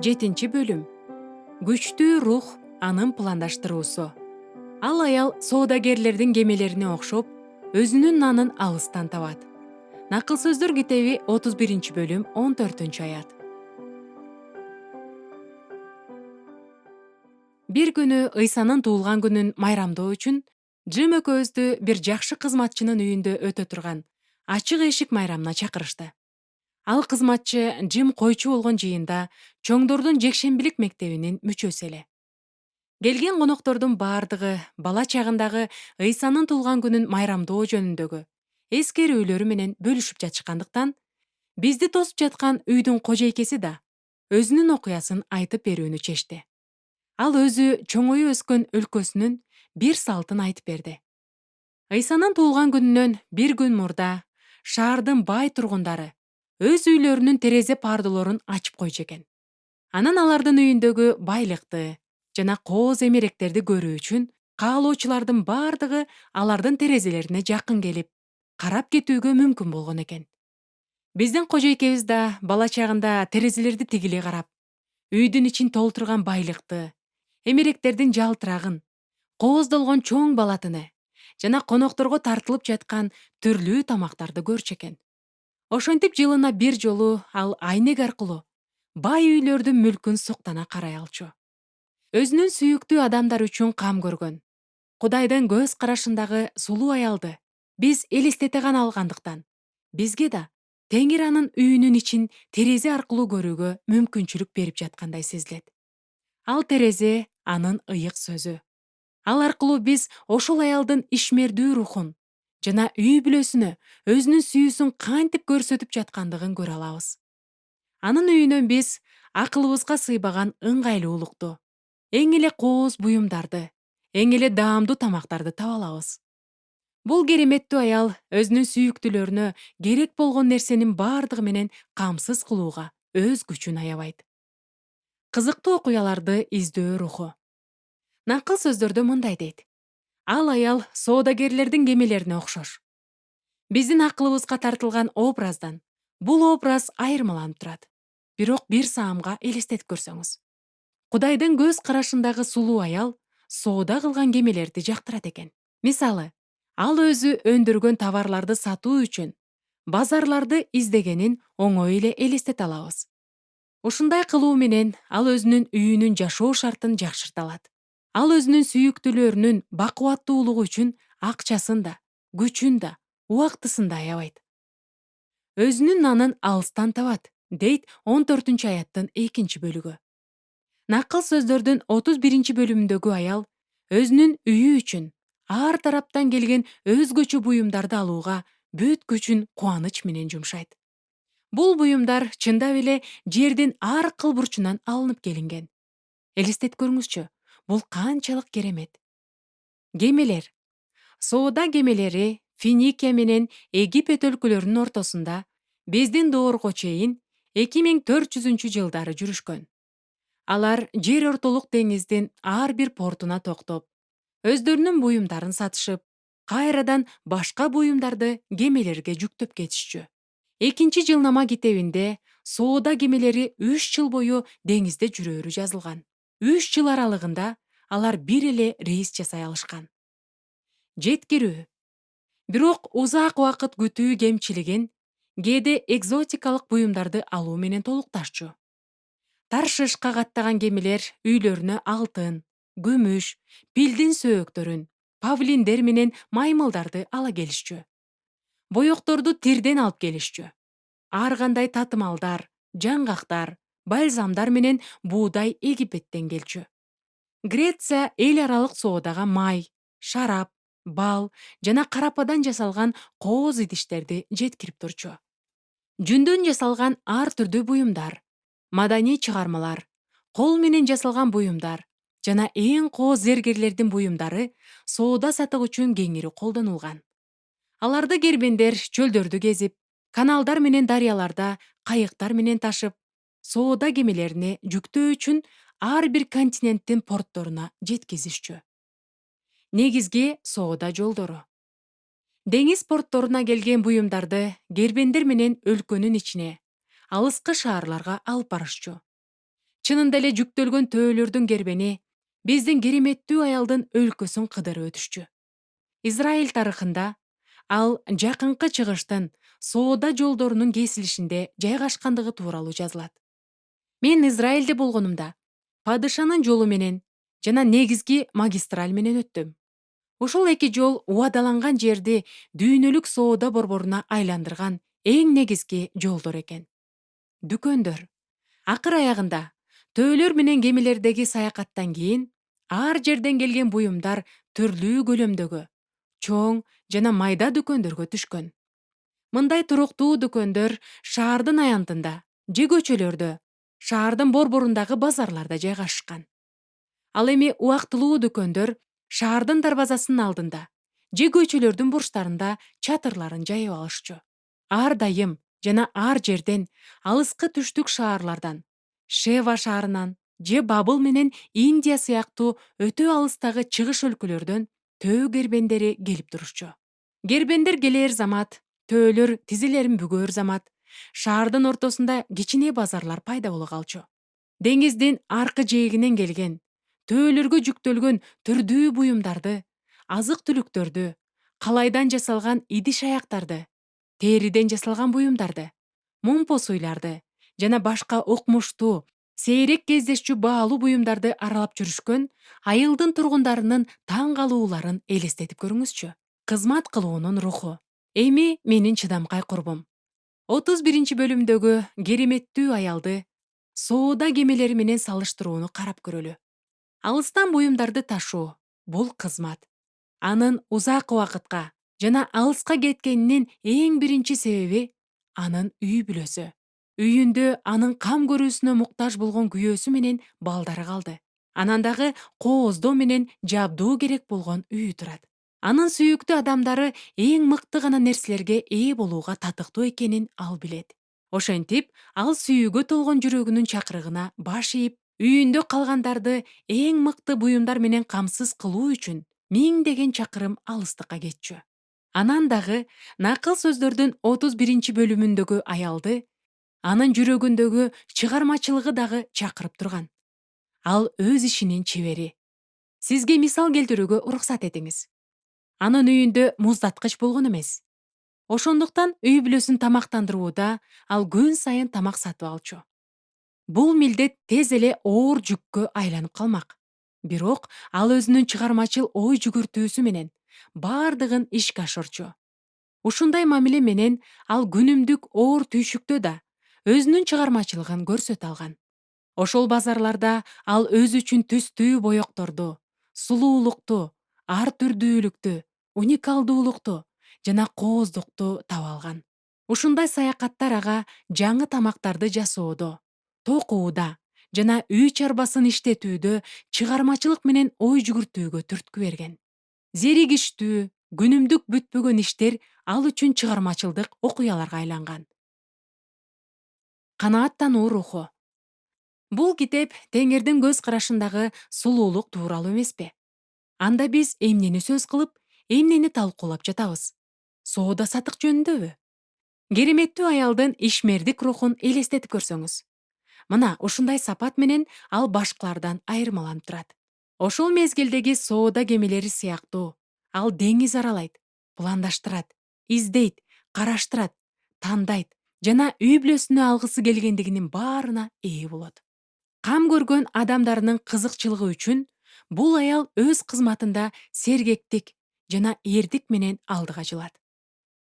Жетинчи бөлүм. Күчтүү рух анын пландаштыруусу. Ал аял соодагерлердин кемелерине окшоп, өзүнүн нанын алыстан табат. Накыл сөздөр китеби 31 бөлүм 14-аят. Бир күнү Ыйсанын туулган күнүн майрамдоо үчүн Джим экөөбүздү бир жакшы кызматчынын үйүндө өтө турган ачык эшик майрамына чакырышты. Ал кызматчы Джим койчу болгон жыйында чоңдордун жекшембилик мектебинин мүчөсү эле. Келген коноктордун бардыгы бала чагындагы Ыйсанын туулган күнүн майрамдоо жөнүндөгү эскерүүлөрү менен бөлүшүп жатышкандыктан, бизди тосуп жаткан үйдүн кожойкеси да өзүнүн окуясын айтып берүүнү чечти. Ал өзү чоңою өскөн өлкөсүнүн бир салтын айтып берди. Ыйсанын туулган күнүнөн бир күн мурда шаардын бай тургундары өз үйлөрүнүн терезе пардалорун ачып койчу экен. Анан алардын үйүндөгү байлыкты жана кооз эмеректерди көрүү үчүн каалоочулардын бардыгы алардын терезелерине жакын келип, карап кетүүгө мүмкүн болгон экен. Биздин кожойкебиз да бала чагында терезелерди тигиле карап, үйдүн ичин толтурган байлыкты, эмеректердин жалтырагын, кооздолгон чоң балатыны жана конокторго тартылып жаткан түрлүү тамактарды көрчү экен. Ошентип жылына бир жолу ал айнек аркылуу бай үйлөрдүн мүлкүн суктана карай алчу. Өзүнүн сүйүктүү адамдар үчүн кам көргөн, Кудайдын көз карашындагы сулуу аялды биз элестете гана алгандыктан, бизге да Теңир анын үйүнүн ичин терезе аркылуу көрүүгө мүмкүнчүлүк берип жаткандай сезилет. Ал терезе анын ыйык сөзү. Ал аркылуу биз ошол аялдын ишмердүү рухун жана үй бүлөсүнө өзүнүн сүйүүсүн кантип көрсөтүп жаткандыгын көрө алабыз. Анын үйүнөн биз акылыбызга сыйбаган ыңгайлуулукту, эң эле кооз буюмдарды, эң эле даамдуу тамактарды таба алабыз. Бул кереметтүү аял өзүнүн сүйүктүүлөрүнө керек болгон нерсенин бардыгы менен камсыз кылууга өз күчүн аябайт. Кызыктуу окуяларды издөө руху. Накыл сөздөрдө мындай дейт: ал аял соодагерлердин кемелерине окшош. Биздин акылыбызга тартылган образдан бул образ айырмаланып турат. Бирок бир саамга элестетип көрсөңүз. Кудайдын көз карашындагы сулуу аял соода кылган кемелерди жактырат экен. Мисалы, ал өзү өндүргөн товарларды сатуу үчүн базарларды издегенин оңой эле элестете алабыз. Ушундай кылуу менен ал өзүнүн үйүнүн жашоо шартын жакшырта алат. Ал өзүнүн сүйүктүүлөрүнүн бакубаттуулугу үчүн акчасын да, күчүн да, убактысын да аябайт. Өзүнүн нанын алыстан табат, дейт 14-аяттын 2 бөлүгү. Накыл сөздөрдүн 31 бөлүмүндөгү аял өзүнүн үйү үчүн ар тараптан келген өзгөчө буюмдарды алууга бүт күчүн кубаныч менен жумшайт. Бул буюмдар чындап эле жердин ар кыл бурчунан алынып келинген. Элестетип көрүңүзчү, бул канчалык керемет. Кемелер. Соода кемелери Финикия менен Египет өлкөлөрүнүн ортосунда биздин доорго чейин 2400-жылдары жүрүшкөн. Алар жер ортолук деңиздин ар бир портуна токтоп, өздөрүнүн буюмдарын сатышып, кайрадан башка буюмдарды кемелерге жүктөп кетишчү. Экинчи жылнама китебинде соода кемелери 3 жыл бою деңизде жүрөөрү жазылган. 3 жыл аралыгында алар бир эле рейс жасай алышкан. Жеткирүү. Бирок узак убакыт күтүү кемчилигин кээде экзотикалык буюмдарды алуу менен толукташчу. Таршышка каттаган кемелер үйлөрүнө алтын, күмүш, пилдин сөөктөрүн, павлиндер менен маймылдарды ала келишчү. Боекторду тирден алып келишчү. Ар кандай татымалдар, жаңгактар, бальзамдар менен буудай Египеттен келчү. Греция эл аралык соодага май, шарап, бал жана карападан жасалган кооз идиштерди жеткирип турчу. Жүндөн жасалган ар түрдүү буюмдар, маданий чыгармалар, кол менен жасалган буюмдар жана эң кооз зергерлердин буюмдары соода сатык үчүн кеңири колдонулган. Аларды кербендер чөлдөрдү кезип, каналдар менен дарыяларда кайыктар менен ташып, соода кемелерине жүктөө үчүн ар бир континенттин портторуна жеткизишчү. Негизги соода жолдору. Деңиз портторуна келген буюмдарды кербендер менен өлкөнүн ичине, алыскы шаарларга алып барышчу. Чынында эле жүктөлгөн төөлөрдүн кербени биздин кереметтүү аялдын өлкөсүн кыдырып өтүшчү. Израиль тарыхында ал жакынкы чыгыштын соода жолдорунун кесилишинде жайгашкандыгы тууралуу жазылат. Мен Израилде болгонумда падышанын жолу менен жана негизги магистраль менен өттүм. Ушул эки жол убадаланган жерди дүйнөлүк соода борборуна айландырган эң негизги жолдор экен. Дүкөндөр. Акыр аягында төөлөр менен кемелердеги саякаттан кийин ар жерден келген буюмдар түрлүү көлөмдөгө, чоң жана майда дүкөндөргө түшкөн. Мындай туруктуу дүкөндөр шаардын аянтында же көчөлөрдө, шаардын борборундагы базарларда жайгашкан. Ал эми убактылуу дүкөндөр шаардын дарбазасынын алдында же көчөлөрдүн бурчтарында чатырларын жайып алышчу. Ар дайым жана ар жерден алыскы түштүк шаарлардан, Шева шаарынан же Бабыл менен Индия сыяктуу өтө алыстагы чыгыш өлкөлөрдөн төө кербендери келип турушчу. Кербендер келээр замат, төөлөр тизелерин бүгөөр замат, шаардын ортосунда кичине базарлар пайда боло калчу. Деңиздин аркы жээгинен келген, төөлөргө жүктөлгөн түрдүү буюмдарды, азык-түлүктөрдү, калайдан жасалган идиш аяктарды, териден жасалган буюмдарды, мумпос уйларды жана башка укмуштуу, сейрек кездешчү баалуу буюмдарды аралап жүрүшкөн айылдын тургундарынын таң калууларын элестетип көрүңүзчү. Кызмат кылуунун руху. Эми менин чыдамкай курбум. 31 бөлүмдөгү кереметтүү аялды соода кемелери менен салыштырууну карап көрөлү. Алыстан буюмдарды ташуу бул кызмат. Анын узак убакытка жана алыска кеткенинин эң биринчи себеби анын үй бүлөсү. Үйүндө анын кам көрүүсүнө муктаж болгон күйөөсү менен балдары калды. Анан дагы кооздоо менен жабдуу керек болгон үйү турат. Анын сүйүктүү адамдары эң мыкты гана нерселерге ээ болууга татыктуу экенин ал билет. Ошентип, ал сүйүүгө толгон жүрөгүнүн чакырыгына баш ийип, үйүндө калгандарды эң мыкты буюмдар менен камсыз кылуу үчүн миңдеген чакырым алыстыкка кетчү. Анан дагы накыл сөздөрдүн 31 бөлүмүндөгү аялды анын жүрөгүндөгү чыгармачылыгы дагы чакырып турган. Ал өз ишинин чебери. Сизге мисал келтирүүгө уруксат этиңиз. Анын үйүндө муздаткыч болгон эмес. Ошондуктан үй бүлөсүн тамактандырууда ал күн сайын тамак сатып алчу. Бул милдет тез эле оор жүккө айланып калмак. Бирок ал өзүнүн чыгармачыл ой жүгүртүүсү менен бардыгын ишке ашырчу. Ушундай мамиле менен ал күнүмдүк оор түйшүктө да өзүнүн чыгармачылыгын көрсөтө алган. Ошол базарларда ал өзү үчүн түстүү боекторду, сулуулукту, ар түрдүүлүктү, уникалдуулукту жана кооздукту таба алган. Ушундай саякаттар ага жаңы тамактарды жасоодо, токууда жана үй чарбасын иштетүүдө чыгармачылык менен ой жүгүртүүгө түрткү берген. Зеригиштүү, күнүмдүк бүтпөгөн иштер ал үчүн чыгармачылдык окуяларга айланган. Канааттануу руху. Бул китеп Теңирдин көз карашындагы сулуулук тууралуу эмеспи? Анда биз эмнени сөз кылып, эмнени талкуулап жатабыз? Соода сатык жөнүндөбү? Кереметтүү аялдын ишмердик рухун элестетип көрсөңүз. Мына ушундай сапат менен ал башкалардан айырмаланып турат. Ошол мезгилдеги соода кемелери сыяктуу ал деңиз аралайт, пландаштырат, издейт, караштырат, тандайт жана үй бүлөсүнө алгысы келгендигинин баарына ээ болот. Кам көргөн адамдарынын кызыкчылыгы үчүн бул аял өз кызматында сергектик жана эрдик менен алдыга жылат.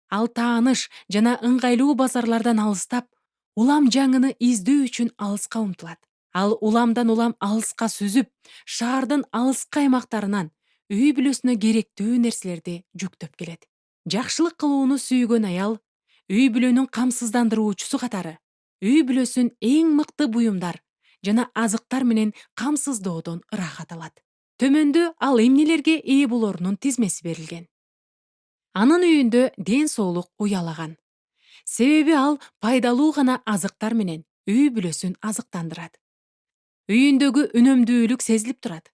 Ал тааныш жана ыңгайлуу базарлардан алыстап, улам жаңыны издөө үчүн алыска умтулат. Ал уламдан улам алыска сүзүп, шаардын алыскы аймактарынан үй бүлөсүнө керектүү нерселерди жүктөп келет. Жакшылык кылууну сүйгөн аял үй бүлөнүн камсыздандыруучусу катары үй бүлөсүн эң мыкты буюмдар жана азыктар менен камсыздоодон ырахат алат. Төмөндө ал эмнелерге ээ болорунун тизмеси берилген. Анын үйүндө ден соолук уялаган. Себеби ал пайдалуу гана азыктар менен үй бүлөсүн азыктандырат. Үйүндөгү үнөмдүүлүк сезилип турат.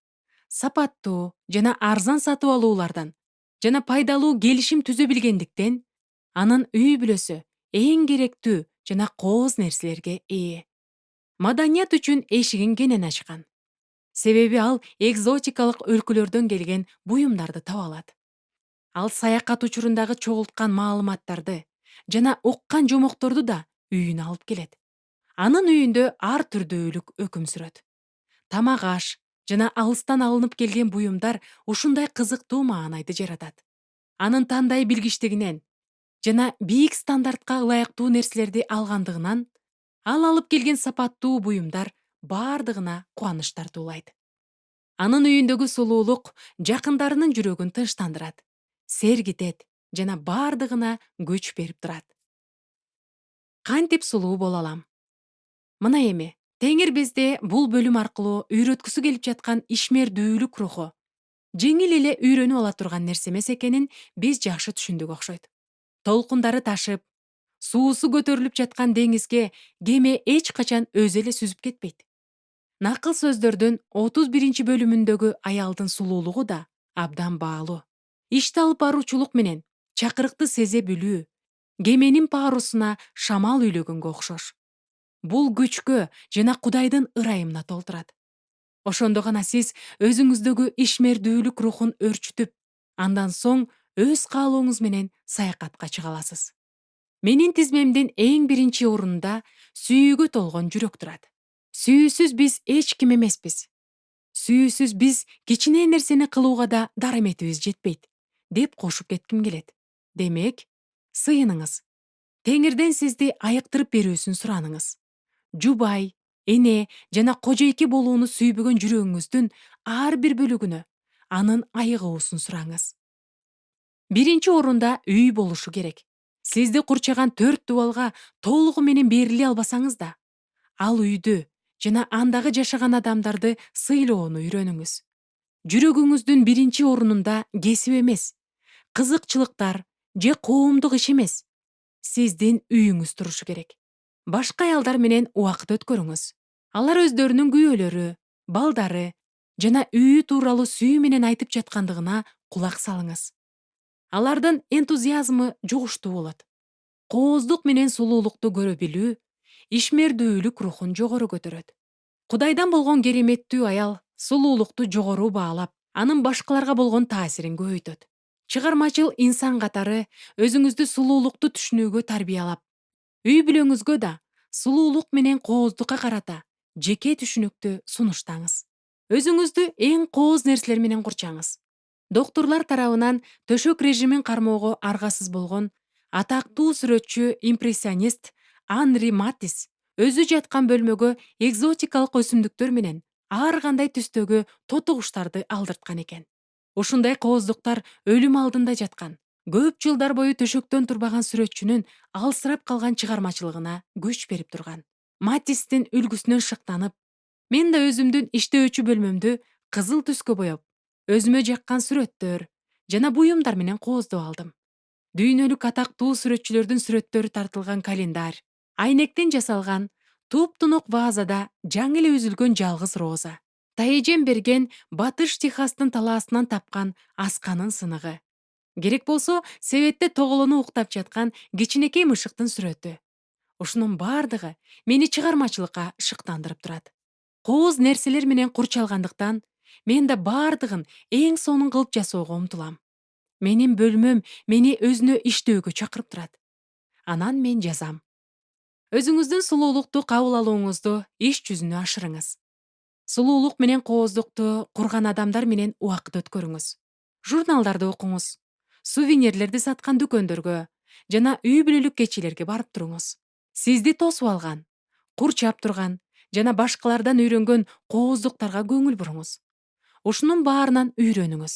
Сапаттуу жана арзан сатып алуулардан жана пайдалуу келишим түзө билгендиктен анын үй бүлөсү эң керектүү жана кооз нерселерге ээ. маданият үчүн эшигин кенен ачкан. Себеби ал экзотикалык өлкөлөрдөн келген буюмдарды таба алат. Ал саякат учурундагы чогулткан маалыматтарды жана уккан жомокторду да үйүнө алып келет. Анын үйүндө ар түрдүүлүк өкүм сүрөт. Тамак аш жана алыстан алынып келген буюмдар ушундай кызыктуу маанайды жаратат. Анын тандай билгичтигинен жана бийик стандартка ылайыктуу нерселерди алгандыгынан ал алып келген сапаттуу буюмдар бардыгына кубаныч тартуулайт. Анын үйүндөгү сулуулук жакындарынын жүрөгүн тынчтандырат, сергитет жана бардыгына күч берип турат. Кантип сулуу боло алам? Мына эми Теңир бизди бул бөлүм аркылуу үйрөткүсү келип жаткан ишмердүүлүк руху жеңил эле үйрөнүп ала турган нерсе эмес экенин биз жакшы түшүндүк окшойт. Толкундары ташып, суусу көтөрүлүп жаткан деңизге кеме эч качан өзү эле сүзүп кетпейт. Накыл сөздөрдүн 31 бөлүмүндөгү аялдын сулуулугу да абдан баалуу. Ишти алып баруучулук менен чакырыкты сезе билүү кеменин парусуна шамал үйлөгөнгө окшош. Бул күчкө жана Кудайдын ырайымына толтурат. Ошондо гана сиз өзүңүздөгү ишмердүүлүк рухун өрчүтүп, андан соң өз каалооңуз менен саякатка чыга аласыз. Менин тизмемдин эң биринчи орунунда сүйүүгө толгон жүрөк турат. Сүйүүсүз биз эч ким эмеспиз. Сүйүүсүз биз кичине нерсени кылууга да дараметибиз жетпейт, деп кошуп кетким келет. Демек, сыйыныңыз. Теңирден сизди айыктырып берүүсүн сураныңыз. Жубай, эне жана кожойке болууну сүйбөгөн жүрөгүңүздүн ар бир бөлүгүнө анын айыгуусун сураңыз. Биринчи орунда үй болушу керек. Сизди курчаган 4 дубалга толугу менен бериле албасаңыз да, ал үйдү жана андагы жашаган адамдарды сыйлоону үйрөнүңүз. Жүрөгүңүздүн биринчи орунунда кесип эмес, кызыкчылыктар же коомдук иш эмес, сиздин үйүңүз турушу керек. Башка аялдар менен убакыт өткөрүңүз. Алар өздөрүнүн күйөөлөрү, балдары жана үйү тууралуу сүйүү менен айтып жаткандыгына кулак салыңыз. Алардын энтузиазмы жугуштуу болот. Кооздук менен сулуулукту көрө билүү ишмердүүлүк рухун жогору көтөрөт. Кудайдан болгон кереметтүү аял сулуулукту жогору баалап, анын башкаларга болгон таасирин көбөйтөт. Чыгармачыл инсан катары өзүңүздү сулуулукту түшүнүүгө тарбиялап, үй бүлөңүзгө да сулуулук менен кооздукка карата жеке түшүнүктү сунуштаңыз. Өзүңүздү эң кооз нерселер менен курчаңыз. Доктурлар тарабынан төшөк режимин кармоого аргасыз болгон атактуу сүрөтчү импрессионист Анри Матис өзү жаткан бөлмөгө экзотикалык өсүмдүктөр менен ар кандай түстөгү тоту куштарды алдырткан экен. Ушундай кооздуктар өлүм алдында жаткан, көп жылдар бою төшөктөн турбаган сүрөтчүнүн алсырап калган чыгармачылыгына күч берип турган. Матистин үлгүсүнөн шыктанып, мен да өзүмдүн иштөөчү бөлмөмдү кызыл түскө боеп, өзүмө жаккан сүрөттөр жана буюмдар менен кооздоп алдым. Дүйнөлүк атактуу сүрөтчүлөрдүн сүрөттөрү тартылган календарь, айнектен жасалган туп-тунук вазада жаңы эле үзүлгөн жалгыз роза, Таежен берген Батыш Техастын талаасынан тапкан асканын сыныгы. Керек болсо, себетте тоголону уктап жаткан кичинекей мышыктын сүрөтү. Ушунун бардыгы мени чыгармачылыкка шыктандырып турат. Кооз нерселер менен курчалгандыктан, мен да бардыгын эң сонун кылып жасоого умтулам. Менин бөлмөм мени өзүнө иштөөгө чакырып турат. Анан мен жазам. Өзүңүздүн сулуулукту кабыл алууңузду иш жүзүнө ашырыңыз. Сулуулук менен кооздукту курган адамдар менен убакыт өткөрүңүз. Журналдарды окуңуз. Сувенирлерди саткан дүкөндөргө жана үй бүлөлүк кечелерге барып туруңуз. Сизди тосуп алган, курчап турган жана башкалардан үйрөнгөн кооздуктарга көңүл буруңуз. Ушунун баарынан үйрөнүңүз.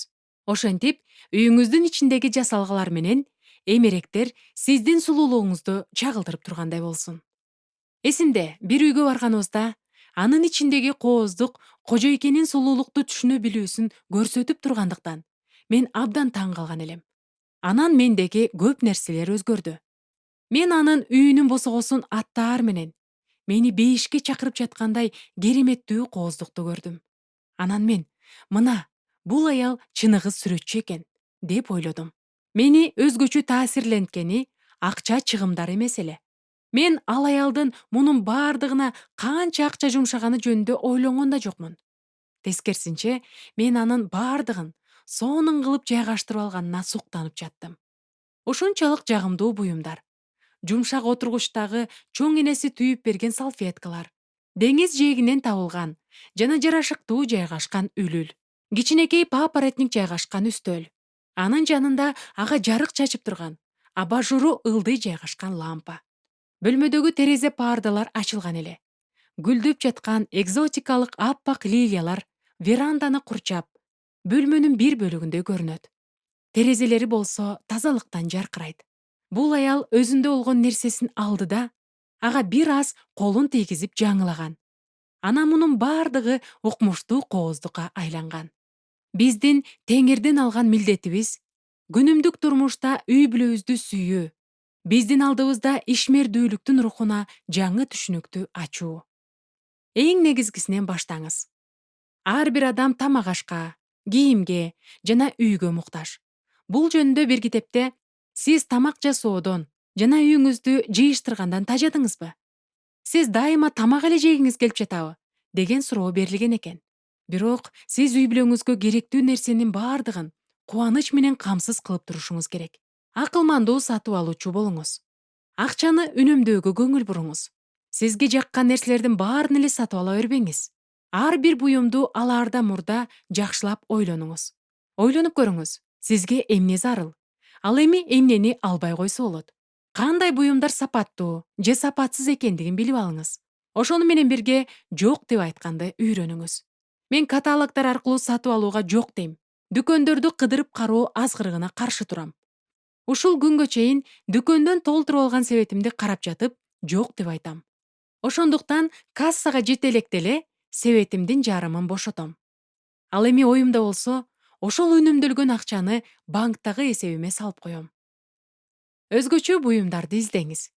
Ошентип, үйүңүздүн ичиндеги жасалгалар менен эмеректер сиздин сулуулугуңузду чагылдырып тургандай болсун. Эсимде, бир үйгө барганыбызда, анын ичиндеги кооздук кожойкенин сулуулукту түшүнө билүүсүн көрсөтүп тургандыктан, мен абдан таң калган элем. Анан мендеги көп нерселер өзгөрдү. Мен анын үйүнүн босогосун аттаар менен мени бейишке чакырып жаткандай кереметтүү кооздукту көрдүм. Анан мен, мына, бул аял чыныгы сүрөтчү экен, деп ойлодум. Мени өзгөчө таасирленткени акча чыгымдары эмес эле. Мен ал аялдын мунун бардыгына канча акча жумшаганы жөнүндө ойлонгон да жокмун. Тескерисинче, мен анын бардыгын сонун кылып жайгаштырып алганына суктанып жаттым. Ушунчалык жагымдуу буюмдар. Жумшак отургучтагы чоң энеси түйүп берген салфеткалар, деңиз жээгинен табылган жана жарашыктуу жайгашкан үлүл, кичинекей папоротник жайгашкан үстөл. Анын жанында ага жарык чачып турган абажуру ылдый жайгашкан лампа. Бөлмөдөгү терезе пардалар ачылган эле. Гүлдөп жаткан экзотикалык аппак лилиялар веранданы курчап, бөлмөнүн бир бөлүгүндө көрүнөт. Терезелери болсо тазалыктан жаркырайт. Бул аял өзүндө болгон нерсесин алды да, ага бир аз колун тийгизип жаңылаган. Анан мунун бардыгы укмуштуу кооздукка айланган. Биздин Теңирден алган милдетибиз күнүмдүк турмушта үй бүлөбүздү сүйүү, биздин алдыбызда ишмердүүлүктүн рухуна жаңы түшүнүктү ачуу. Эң негизгисинен баштаңыз. Ар бир адам тамак ашка, кийимге жана үйгө муктаж. Бул жөнүндө бир китепте сиз тамак жасоодон жана үйүңүздү жыйыштыргандан тажадыңызбы? Сиз дайыма тамак эле жегиңиз келип жатабы? Деген суроо берилген экен. Бирок сиз үй бүлөңүзгө керектүү нерсенин бардыгын кубаныч менен камсыз кылып турушуңуз керек. Акылмандуу сатып алуучу болуңуз. Акчаны үнөмдөөгө көңүл буруңуз. Сизге жаккан нерселердин баарын эле сатып ала бербеңиз. Ар бир буюмду алаарда мурда жакшылап ойлонуңуз. Ойлонуп көрүңүз, сизге эмне зарыл? Ал эми эмнени албай койсо болот? Кандай буюмдар сапаттуу же сапатсыз экендигин билип алыңыз. Ошону менен бирге жок деп айтканды үйрөнүңүз. Мен каталогдор аркылуу сатып алууга жок дейм. Дүкөндөрдү кыдырып кароо азгырыгына каршы турам. Ушул күнгө чейин дүкөндөн толтуруп алган себетимди карап жатып, жок деп айтам. Ошондуктан кассага жете электе эле себетимдин жарымын бошотом. Ал эми оюмда болсо, ошол үнөмдөлгөн акчаны банктагы эсебиме салып коем. Өзгөчө буюмдарды издеңиз.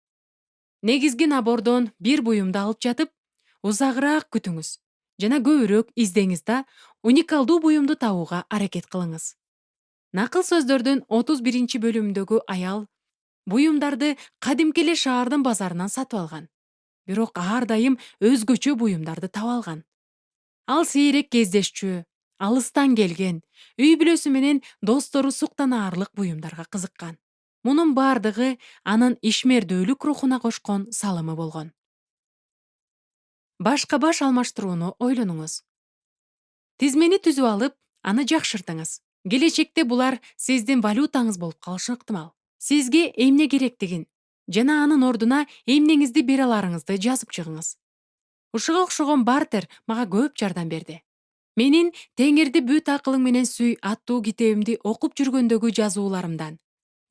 Негизги набордон бир буюмду алып жатып, узагыраак күтүңүз жана көбүрөөк издеңиз да уникалдуу буюмду табууга аракет кылыңыз. Накыл сөздөрдүн 31 бөлүмүндөгү аял буюмдарды кадимки эле шаардын базарынан сатып алган. Бирок ар дайым өзгөчө буюмдарды таба алган. Ал сейрек кездешчү, алыстан келген, үй бүлөсү менен достору суктанаарлык буюмдарга кызыккан. Мунун бардыгы анын ишмердүүлүк рухуна кошкон салымы болгон. Башка баш алмаштырууну ойлонуңуз. Тизмени түзүп алып, аны жакшыртыңыз. Келечекте булар сиздин валютаңыз болуп калышы ыктымал. Сизге эмне керектигин жана анын ордуна эмнеңизди бере аларыңызды жазып чыгыңыз. Ушуга окшогон бартер мага көп жардам берди. Менин Теңирди бүт акылың менен сүй аттуу китебимди окуп жүргөндөгү жазууларымдан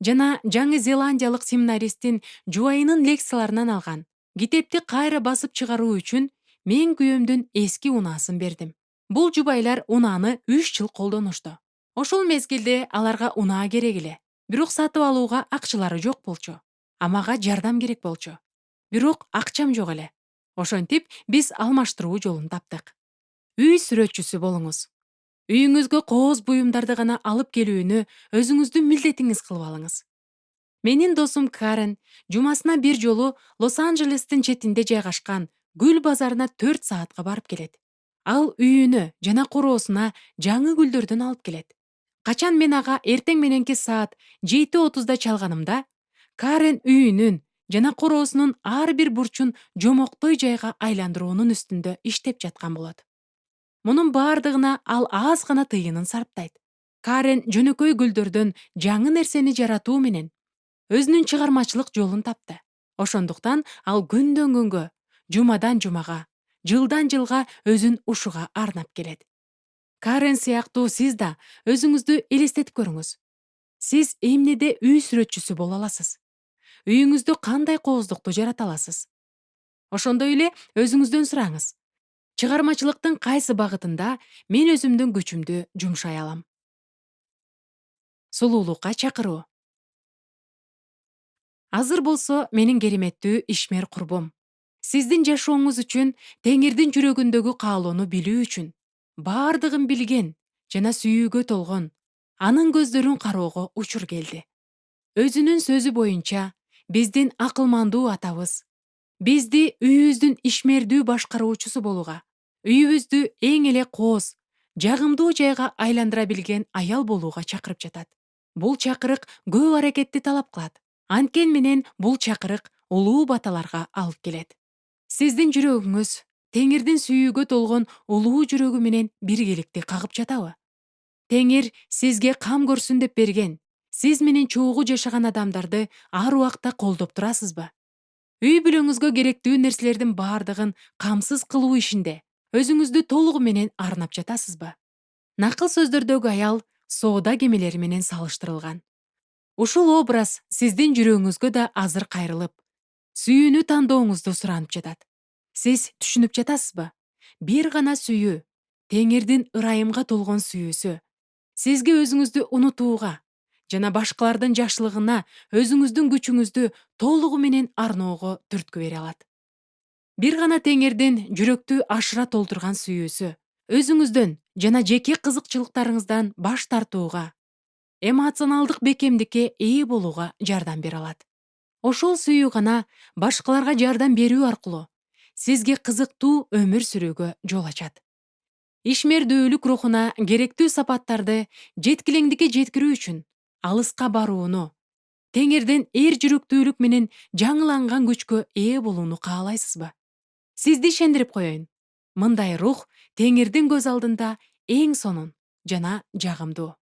жана Жаңы Зеландиялык семинаристин жубайынын лекцияларынан алган китепти кайра басып чыгаруу үчүн мен күйөөмдүн эски унаасын бердим. Бул жубайлар унааны 3 жыл колдонушту. Ошол мезгилде аларга унаа керек эле. Бирок сатып алууга акчалары жок болчу. А мага жардам керек болчу. Бирок акчам жок эле. Ошентип биз алмаштыруу жолун таптык. Үй сүрөтчүсү болуңуз. Үйүңүзгө кооз буюмдарды гана алып келүүнү өзүңүздүн милдетиңиз кылып алыңыз. Менин досум Карен жумасына бир жолу Лос-Анджелестин четинде жайгашкан гүл базарына 4 саатка барып келет. Ал үйүнө жана короосуна жаңы гүлдөрдөн алып келет. Качан мен ага эртең мененки саат 7:30 чалганымда, Карен үйүнүн жана короосунун ар бир бурчун жомоктой жайга айландыруунун үстүндө иштеп жаткан болот. Мунун бардыгына ал аз гана тыйынын сарптайт. Карен жөнөкөй гүлдөрдөн жаңы нерсени жаратуу менен өзүнүн чыгармачылык жолун тапты. Ошондуктан ал күндөн күнгө, жумадан жумага, жылдан жылга өзүн ушуга арнап келет. Карен сыяктуу сиз да өзүңүздү элестетип көрүңүз. Сиз эмнеде үй сүрөтчүсү боло аласыз? Үйүңүздө кандай кооздукту жарата аласыз? Ошондой эле өзүңүздөн сураңыз. Чыгармачылыктын кайсы багытында мен өзүмдүн күчүмдү жумшай алам? Сулуулукка чакыруу. Азыр болсо менин кереметтүү ишмер курбум. Сиздин жашооңуз үчүн Теңирдин жүрөгүндөгү каалоону билүү үчүн бардыгын билген жана сүйүүгө толгон анын көздөрүн кароого учур келди. Өзүнүн сөзү боюнча, биздин акылмандуу атабыз бизди үйүбүздүн ишмердүү башкаруучусу болууга, үйүбүздү эң эле кооз, жагымдуу жайга айландыра билген аял болууга чакырып жатат. Бул чакырык көп аракетти талап кылат. Анткени менен бул чакырык улуу баталарга алып келет. Сиздин жүрөгүңүз Теңирдин сүйүүгө толгон улуу жүрөгү менен биргеликти кагып жатабы? Теңир сизге кам көрсүн деп берген, сиз менен чогуу жашаган адамдарды ар убакта колдоп турасызбы? Үй бүлөңүзгө керектүү нерселердин баардыгын камсыз кылуу ишинде өзүңүздү толугу менен арнап жатасызбы? Накыл сөздөрдөгү аял соода кемелери менен салыштырылган. Ушул образ сиздин жүрөгүңүзгө да азыр кайрылып, сүйүүнү тандооңузду суранып жатат. Сиз түшүнүп жатасызбы? Бир гана сүйүү, Теңирдин ырайымга толгон сүйүүсү, сизге өзүңүздү унутууга жана башкалардын жакшылыгына өзүңүздүн күчүңүздү толугу менен арноого түрткү бере алат. Бир гана Теңирдин жүрөктү ашыра толтурган сүйүүсү, өзүңүздөн жана жеке кызыкчылыктарыңыздан баш тартууга, эмоционалдык бекемдикке ээ болууга жардам бере алат. Ошол сүйүү гана башкаларга жардам берүү аркылуу сизге кызыктуу өмүр сүрүүгө жол ачат. Ишмердүүлүк рухуна керектүү сапаттарды жеткилеңдикке жеткирүү үчүн алыска барууну, Теңирдин эр жүрөктүүлүк менен жаңыланган күчкө ээ болууну каалайсызбы? Сизди ишендирип коеюн. Мындай рух Теңирдин көз алдында эң сонун жана жагымдуу.